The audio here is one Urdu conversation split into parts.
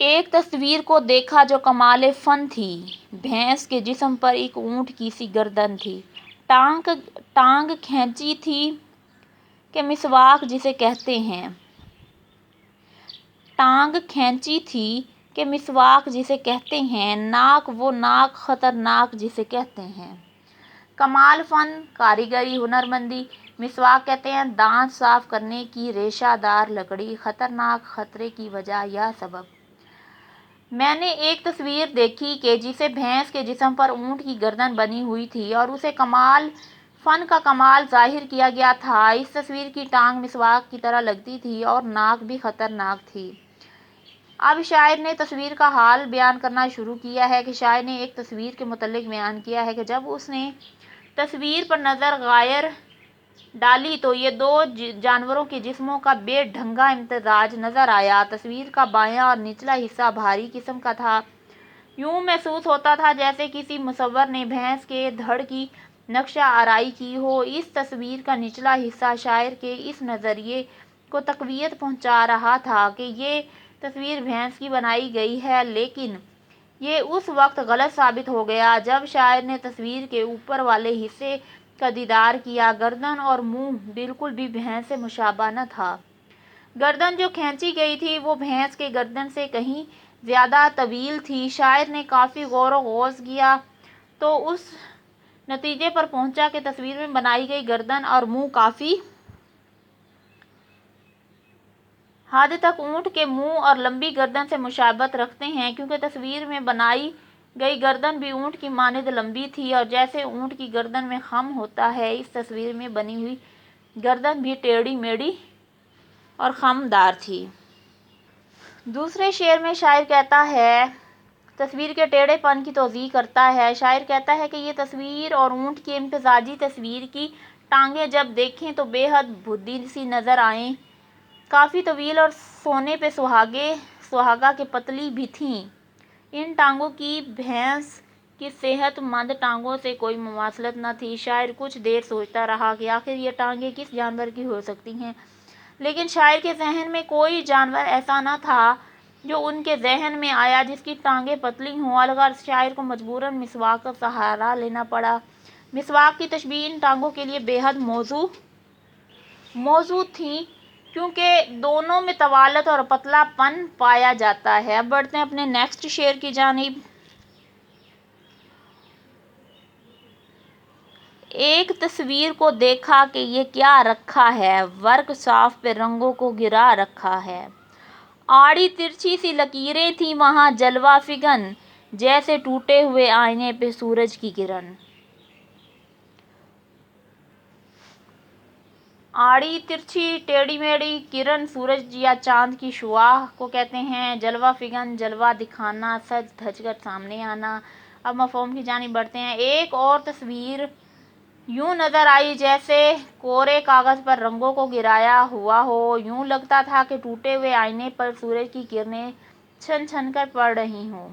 ایک تصویر کو دیکھا جو کمال فن تھی، بھینس کے جسم پر ایک اونٹ کی سی گردن تھی، ٹانگ کھینچی تھی کہ مسواک جسے کہتے ہیں، ٹانگ کھینچی تھی کہ مسواک جسے کہتے ہیں، ناک وہ ناک خطرناک جسے کہتے ہیں، کمال فن کاریگری ہنرمندی، مسواک کہتے ہیں دانت صاف کرنے کی ریشہ دار لکڑی، خطرناک خطرے کی وجہ یا سبب۔ میں نے ایک تصویر دیکھی کہ جسے بھینس کے جسم پر اونٹ کی گردن بنی ہوئی تھی اور اسے کمال فن کا کمال ظاہر کیا گیا تھا۔ اس تصویر کی ٹانگ مسواک کی طرح لگتی تھی اور ناک بھی خطرناک تھی۔ اب شاعر نے تصویر کا حال بیان کرنا شروع کیا ہے کہ شاعر نے ایک تصویر کے متعلق بیان کیا ہے کہ جب اس نے تصویر پر نظر غائر ڈالی تو یہ دو جانوروں کے جسموں کا بے ڈھنگا امتزاج نظر آیا۔ تصویر کا بایاں اور نچلا حصہ بھاری قسم کا تھا، یوں محسوس ہوتا تھا جیسے کسی مصور نے بھینس کے دھڑ کی نقشہ آرائی کی ہو۔ اس تصویر کا نچلا حصہ شاعر کے اس نظریے کو تقویت پہنچا رہا تھا کہ یہ تصویر بھینس کی بنائی گئی ہے، لیکن یہ اس وقت غلط ثابت ہو گیا جب شاعر نے تصویر کے اوپر والے حصے کا دیدار کیا۔ گردن اور منہ بالکل بھی بھینس سے مشابہ نہ تھا۔ گردن جو کھینچی گئی تھی وہ بھینس کے گردن سے کہیں زیادہ طویل تھی۔ شاعر نے کافی غور و خوض کیا تو اس نتیجے پر پہنچا کہ تصویر میں بنائی گئی گردن اور منہ کافی حد تک اونٹ کے منہ اور لمبی گردن سے مشابہت رکھتے ہیں، کیونکہ تصویر میں بنائی گئی گردن بھی اونٹ کی مانند لمبی تھی اور جیسے اونٹ کی گردن میں خم ہوتا ہے، اس تصویر میں بنی ہوئی گردن بھی ٹیڑھی میڑھی اور خم دار تھی۔ دوسرے شعر میں شاعر کہتا ہے، تصویر کے ٹیڑھے پن کی توضیح کرتا ہے۔ شاعر کہتا ہے کہ یہ تصویر اور اونٹ کی امتزاجی تصویر کی ٹانگیں جب دیکھیں تو بے حد بھدی سی نظر آئیں، کافی طویل اور سونے پہ سہاگا کے پتلی بھی تھیں۔ ان ٹانگوں کی بھینس کی صحت مند ٹانگوں سے کوئی مماثلت نہ تھی۔ شاعر کچھ دیر سوچتا رہا کہ آخر یہ ٹانگیں کس جانور کی ہو سکتی ہیں، لیکن شاعر کے ذہن میں کوئی جانور ایسا نہ تھا جو ان کے ذہن میں آیا جس کی ٹانگیں پتلی ہوں۔ الغرض شاعر کو مجبوراً مسواک کا سہارا لینا پڑا۔ مسواک کی تشبیہ ان ٹانگوں کے لیے بے حد موزوں تھی، کیونکہ دونوں میں طوالت اور پتلا پن پایا جاتا ہے۔ اب بڑھتے ہیں اپنے نیکسٹ شعر کی جانب۔ ایک تصویر کو دیکھا کہ یہ کیا رکھا ہے، ورق صاف پہ رنگوں کو گرا رکھا ہے، آڑی ترچھی سی لکیریں تھیں وہاں جلوہ فگن، جیسے ٹوٹے ہوئے آئینے پہ سورج کی کرن۔ آڑی ترچھی ٹیڑھی میڑھی کرن سورج یا چاند کی شعاع کو کہتے ہیں۔ جلوہ فگن جلوہ دکھانا، سج دھج کر سامنے آنا۔ اب مفہوم کی جانب بڑھتے ہیں۔ ایک اور تصویر یوں نظر آئی جیسے کورے کاغذ پر رنگوں کو گرایا ہوا ہو، یوں لگتا تھا کہ ٹوٹے ہوئے آئینے پر سورج کی کرنیں چھن چھن کر پڑ رہی ہوں۔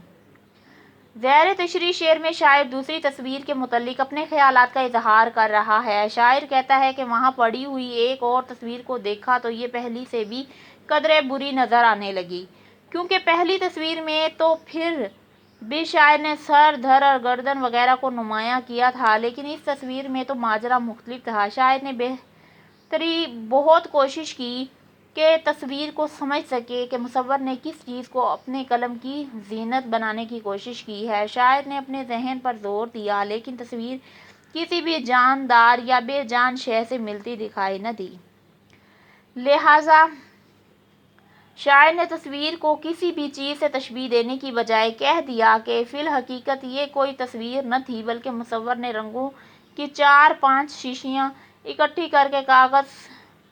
زیر تشریح شعر میں شاعر دوسری تصویر کے متعلق اپنے خیالات کا اظہار کر رہا ہے۔ شاعر کہتا ہے کہ وہاں پڑی ہوئی ایک اور تصویر کو دیکھا تو یہ پہلی سے بھی قدرے بری نظر آنے لگی، کیونکہ پہلی تصویر میں تو پھر بھی شاعر نے سر، دھڑ اور گردن وغیرہ کو نمایاں کیا تھا، لیکن اس تصویر میں تو ماجرا مختلف تھا۔ شاعر نے بہت کوشش کی کہ تصویر کو سمجھ سکے کہ مصور نے کس چیز کو اپنے قلم کی زینت بنانے کی کوشش کی ہے۔ شاعر نے اپنے ذہن پر زور دیا، لیکن تصویر کسی بھی جاندار یا بے جان شے سے ملتی دکھائی نہ دی۔ لہٰذا شاعر نے تصویر کو کسی بھی چیز سے تشبیہ دینے کی بجائے کہہ دیا کہ فی الحقیقت یہ کوئی تصویر نہ تھی، بلکہ مصور نے رنگوں کی 4-5 شیشیاں اکٹھی کر کے کاغذ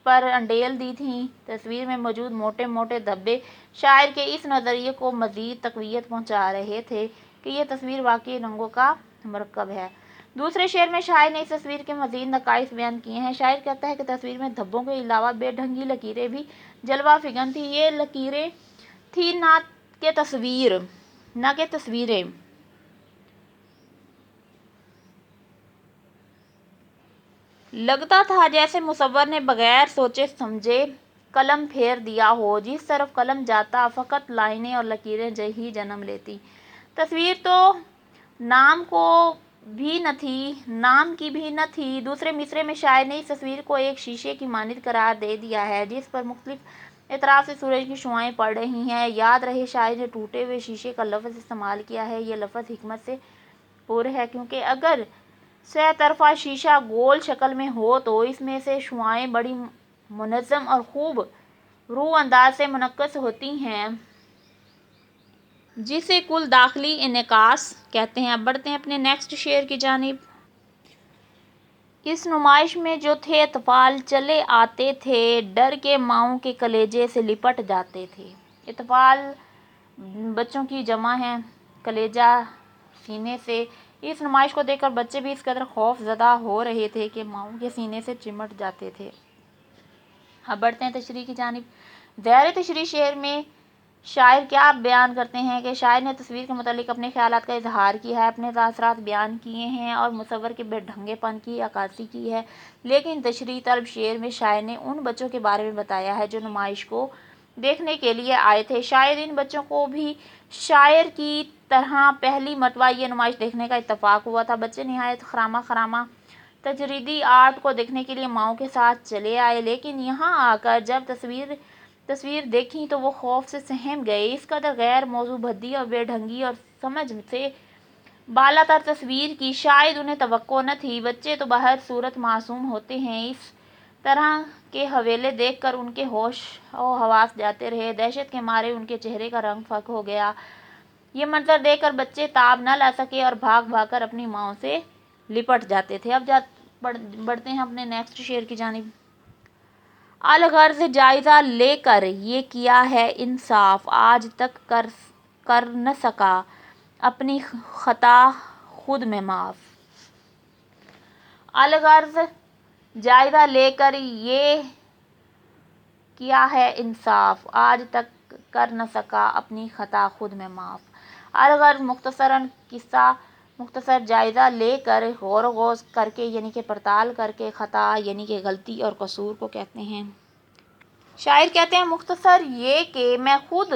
پر انڈیل دی تھیں۔ تصویر میں موجود موٹے موٹے دھبے شاعر کے اس نظریے کو مزید تقویت پہنچا رہے تھے کہ یہ تصویر واقعی رنگوں کا مرکب ہے۔ دوسرے شعر میں شاعر نے اس تصویر کے مزید نقائص بیان کیے ہیں۔ شاعر کہتا ہے کہ تصویر میں دھبوں کے علاوہ بے ڈھنگی لکیریں بھی جلوہ فگن تھیں۔ یہ لکیریں تھیں نہ کہ تصویریں۔ لگتا تھا جیسے مصور نے بغیر سوچے سمجھے قلم پھیر دیا ہو، جس طرف قلم جاتا فقط لائنیں اور لکیریں ہی جنم لیتی۔ تصویر تو نام کی بھی نہ تھی۔ دوسرے مصرعے میں شاعر نے اس تصویر کو ایک شیشے کی مانند قرار دے دیا ہے جس پر مختلف اطراف سے سورج کی شعاعیں پڑ رہی ہیں۔ یاد رہے شاعر نے ٹوٹے ہوئے شیشے کا لفظ استعمال کیا ہے۔ یہ لفظ حکمت سے پر ہے کیونکہ اگر سہ طرفہ شیشہ گول شکل میں ہو تو اس میں سے شعاعیں بڑی منظم اور خوب روح انداز سے منعکس ہوتی ہیں، جسے کل داخلی انعکاس کہتے ہیں۔ اب بڑھتے ہیں اپنے نیکسٹ شعر کی جانب۔ اس نمائش میں جو تھے اطفال چلے آتے تھے، ڈر کے ماؤں کے کلیجے سے لپٹ جاتے تھے۔ اطفال بچوں کی جمع ہے، کلیجہ سینے سے۔ اس نمائش کو دیکھ کر بچے بھی اس قدر خوف زدہ ہو رہے تھے کہ ماؤں کے سینے سے چمٹ جاتے تھے۔ اب بڑھتے ہیں تشریح کی جانب۔ زیر تشریح شعر میں شاعر کیا بیان کرتے ہیں کہ شاعر نے تصویر کے متعلق اپنے خیالات کا اظہار کیا ہے، اپنے تاثرات بیان کیے ہیں اور مصور کے بے ڈھنگے پن کی عکاسی کی ہے، لیکن تشریح طلب شعر میں شاعر نے ان بچوں کے بارے میں بتایا ہے جو نمائش کو دیکھنے کے لیے آئے تھے۔ شاید ان بچوں کو بھی شاعر کی طرح پہلی مرتبہ یہ نمائش دیکھنے کا اتفاق ہوا تھا۔ بچے نہایت خرامہ تجریدی آرٹ کو دیکھنے کے لیے ماؤں کے ساتھ چلے آئے، لیکن یہاں آ کر جب تصویر دیکھی تو وہ خوف سے سہم گئے۔ اس قدر غیر موضوع بھدی اور بے ڈھنگی اور سمجھ سے بالاتر تصویر کی شاید انہیں توقع نہ تھی۔ بچے تو بہر صورت معصوم ہوتے ہیں، اس طرح کے حوالے دیکھ کر ان کے ہوش و حواس جاتے رہے، دہشت کے مارے ان کے چہرے کا رنگ پھک ہو گیا۔ یہ منظر دیکھ کر بچے تاب نہ لا سکے اور بھاگ کر اپنی ماؤں سے لپٹ جاتے تھے۔ اب بڑھتے ہیں اپنے نیکسٹ شعر کی جانب۔ الغرض جائزہ لے کر یہ کیا ہے انصاف، آج تک کر نہ سکا اپنی خطا خود میں معاف۔ الغرض جائزہ لے کر یہ کیا ہے انصاف، آج تک کر نہ سکا اپنی خطا خود میں معاف۔ الغرض مختصراً قصہ مختصر، جائزہ لے کر غور و خوض کر کے یعنی کہ پڑتال کر کے، خطا یعنی کہ غلطی اور قصور کو کہتے ہیں۔ شاعر کہتے ہیں مختصر یہ کہ میں خود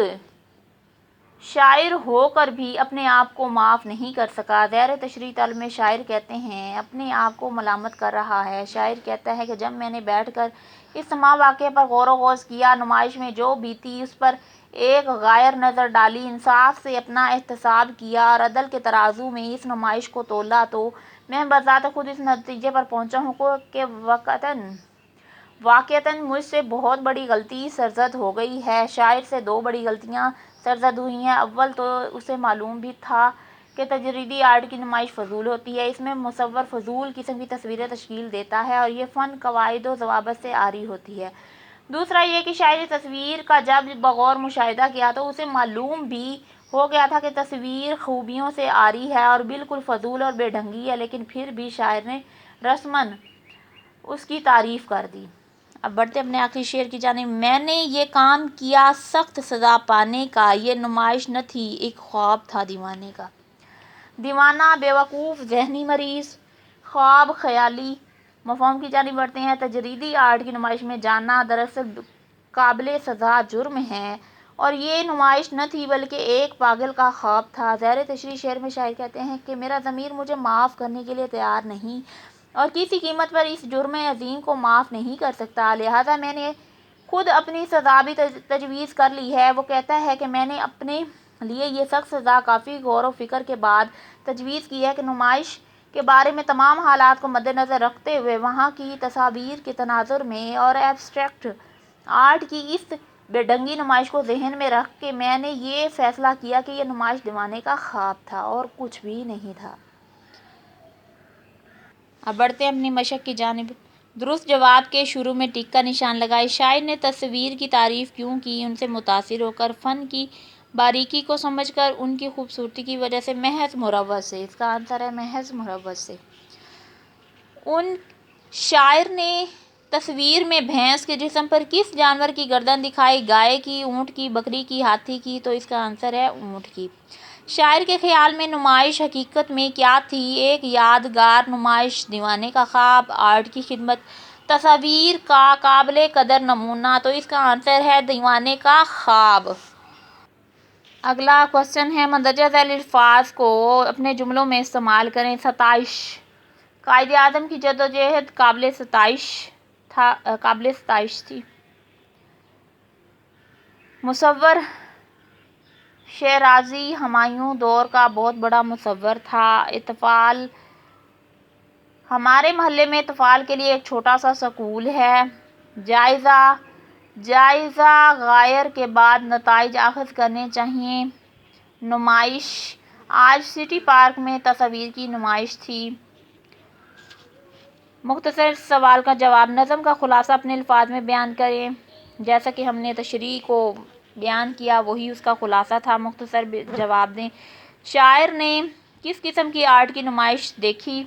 شاعر ہو کر بھی اپنے آپ کو معاف نہیں کر سکا۔ زیر تشریح طلب میں شاعر کہتے ہیں اپنے آپ کو ملامت کر رہا ہے۔ شاعر کہتا ہے کہ جب میں نے بیٹھ کر اس تمام واقعے پر غور و خوض کیا، نمائش میں جو بیتی اس پر ایک غائر نظر ڈالی، انصاف سے اپنا احتساب کیا اور عدل کے ترازو میں اس نمائش کو تولا، تو میں بذات خود اس نتیجے پر پہنچا ہوں کہ واقعتاً مجھ سے بہت بڑی غلطی سرزد ہو گئی ہے۔ شاعر سے دو بڑی غلطیاں سرزد ہوئی ہیں۔ اول تو اسے معلوم بھی تھا کہ تجریدی آرٹ کی نمائش فضول ہوتی ہے، اس میں مصور فضول قسم کی تصویریں تشکیل دیتا ہے اور یہ فن قواعد و ضوابط سے عاری ہوتی ہے۔ دوسرا یہ کہ شاعر نے تصویر کا جب بغور مشاہدہ کیا تو اسے معلوم بھی ہو گیا تھا کہ تصویر خوبیوں سے عاری ہے اور بالکل فضول اور بے ڈھنگی ہے، لیکن پھر بھی شاعر نے رسماً اس کی تعریف کر دی۔ اب بڑھتے اپنے آخری شعر کی جانب۔ میں نے یہ کام کیا سخت سزا پانے کا، یہ نمائش نہ تھی ایک خواب تھا دیوانے کا۔ دیوانہ، بیوقوف، ذہنی مریض، خواب خیالی۔ مفہوم کی جانب بڑھتے ہیں۔ تجریدی آرٹ کی نمائش میں جانا دراصل قابل سزا جرم ہے اور یہ نمائش نہ تھی بلکہ ایک پاگل کا خواب تھا۔ زیر تشریح شعر میں شاعر کہتے ہیں کہ میرا ضمیر مجھے معاف کرنے کے لیے تیار نہیں اور کسی قیمت پر اس جرم عظیم کو معاف نہیں کر سکتا، لہٰذا میں نے خود اپنی سزا بھی تجویز کر لی ہے۔ وہ کہتا ہے کہ میں نے اپنے لیے یہ سخت سزا کافی غور و فکر کے بعد تجویز کی ہے کہ نمائش کے بارے میں تمام حالات کو مد نظر رکھتے ہوئے، وہاں کی تصاویر کے تناظر میں اور ایبسٹریکٹ آرٹ کی اس بے ڈھنگی نمائش کو ذہن میں رکھ کے میں نے یہ فیصلہ کیا کہ یہ نمائش دیوانے کا خواب تھا اور کچھ بھی نہیں تھا۔ اب بڑھتے ہیں اپنی مشق کی جانب۔ درست جواب کے شروع میں ٹک کا نشان لگائیں۔ شاعر نے تصویر کی تعریف کیوں کی؟ ان سے متاثر ہو کر، فن کی باریکی کو سمجھ کر، ان کی خوبصورتی کی وجہ سے، محض مروت سے۔ اس کا آنسر ہے محض مروت سے۔ شاعر نے تصویر میں بھینس کے جسم پر کس جانور کی گردن دکھائی؟ گائے کی، اونٹ کی، بکری کی، ہاتھی کی؟ تو اس کا آنسر ہے اونٹ کی۔ شاعر کے خیال میں نمائش حقیقت میں کیا تھی؟ ایک یادگار نمائش، دیوانے کا خواب، آرٹ کی خدمت۔ تصاویر کا قابل قدر نمونہ، تو اس کا آنسر ہے دیوانے کا خواب۔ اگلا کوشچن ہے مندرجہ ذیل الفاظ کو اپنے جملوں میں استعمال کریں۔ ستائش، قائد اعظم کی جدوجہد قابل ستائش تھی۔ مصور، شیرازی ہمایوں دور کا بہت بڑا مصور تھا۔ اطفال، ہمارے محلے میں اطفال کے لیے ایک چھوٹا سا سکول ہے۔ جائزہ غائر کے بعد نتائج اخذ کرنے چاہئیں۔ نمائش، آج سٹی پارک میں تصاویر کی نمائش تھی۔ مختصر سوال کا جواب، نظم کا خلاصہ اپنے الفاظ میں بیان کریں۔ جیسا کہ ہم نے تشریح کو بیان کیا وہی اس کا خلاصہ تھا، مختصر جواب دیں۔ شاعر نے کس قسم کی آرٹ کی نمائش دیکھی؟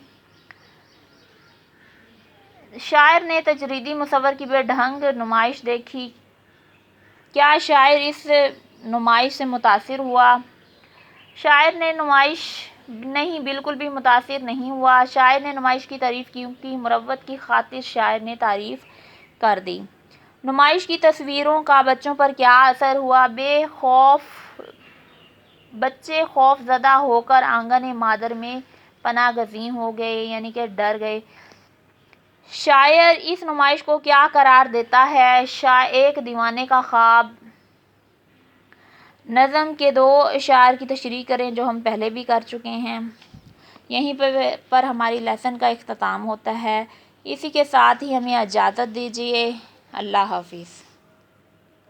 شاعر نے تجریدی مصور کی بے ڈھنگ نمائش دیکھی۔ کیا شاعر اس نمائش سے متاثر ہوا؟ شاعر نے نمائش نہیں، بالکل بھی متاثر نہیں ہوا۔ شاعر نے نمائش کی تعریف کی کیونکہ مروت کی خاطر شاعر نے تعریف کر دی۔ نمائش کی تصویروں کا بچوں پر کیا اثر ہوا؟ بچے خوف زدہ ہو کر آنگن مادر میں پناہ گزین ہو گئے، یعنی کہ ڈر گئے۔ شاعر اس نمائش کو کیا قرار دیتا ہے؟ ایک دیوانے کا خواب۔ نظم کے دو اشعار کی تشریح کریں جو ہم پہلے بھی کر چکے ہیں۔ یہیں پر ہماری لیسن کا اختتام ہوتا ہے۔ اسی کے ساتھ ہی ہمیں اجازت دیجیے۔ اللہ حافظ۔